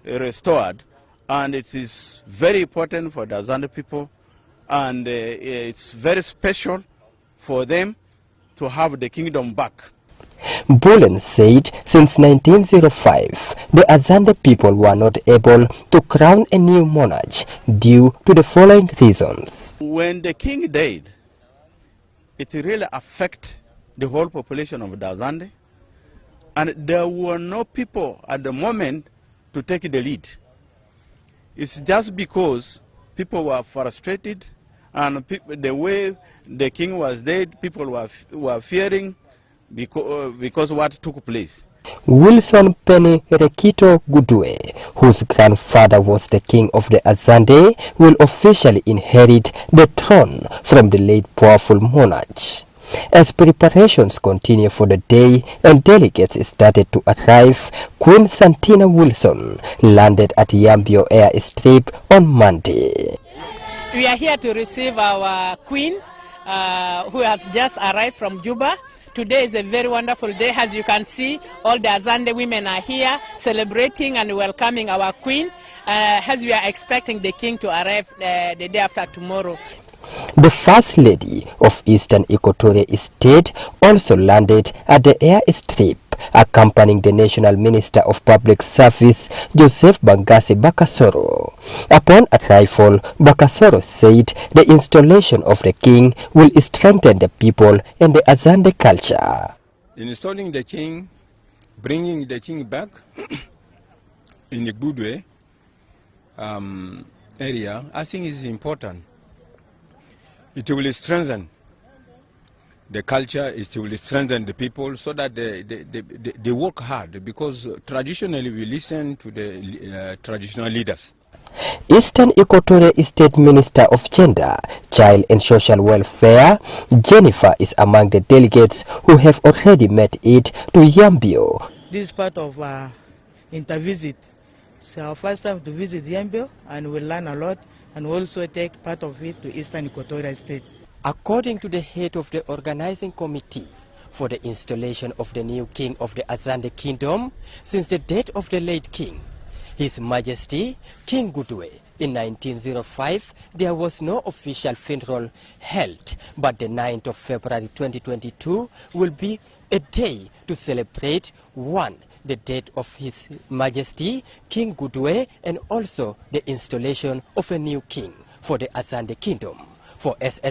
restored, and it is very important for the Azande people, and it's very special for them to have the kingdom back. Bullen said since 1905, the Azande people were not able to crown a new monarch due to the following reasons. When the king died, it really affected the whole population of the Azande, and there were no people at the moment to take the lead. It's just because people were frustrated, and the way the king was dead, people were fearing because what took place. Wilson Penny Rikito Gbudue, whose grandfather was the king of the Azande, will officially inherit the throne from the late powerful monarch. As preparations continue for the day and delegates started to arrive, Queen Sentina Wilson landed at Yambio airstrip on Monday. We are here to receive our queen who has just arrived from Juba. Today is a very wonderful day. As you can see, all the Azande women are here celebrating and welcoming our queen, as we are expecting the king to arrive the day after tomorrow. The First Lady of Eastern Equatoria State also landed at the airstrip, accompanying the National Minister of Public Service, Joseph Bangasi Bakasoro. Upon arrival, Bakasoro said the installation of the king will strengthen the people and the Azande culture. Installing the king, bringing the king back in the Gbudue area, I think is important. It will strengthen the culture, it will strengthen the people so that they work hard, because traditionally we listen to the traditional leaders. Eastern Equatoria State Minister of Gender, Child and Social Welfare, Jennifer, is among the delegates who have already made it to Yambio. This is part of our inter-visit. It's our first time to visit Yambio, and we'll learn a lot and also take part of it to Eastern Equatoria State. According to the head of the organizing committee for the installation of the new king of the Azande Kingdom, since the death of the late king, His Majesty King Gbudue, in 1905, there was no official funeral held, but the 9th of February 2022 will be a day to celebrate the death of His Majesty King Gbudue, and also the installation of a new king for the Azande Kingdom. For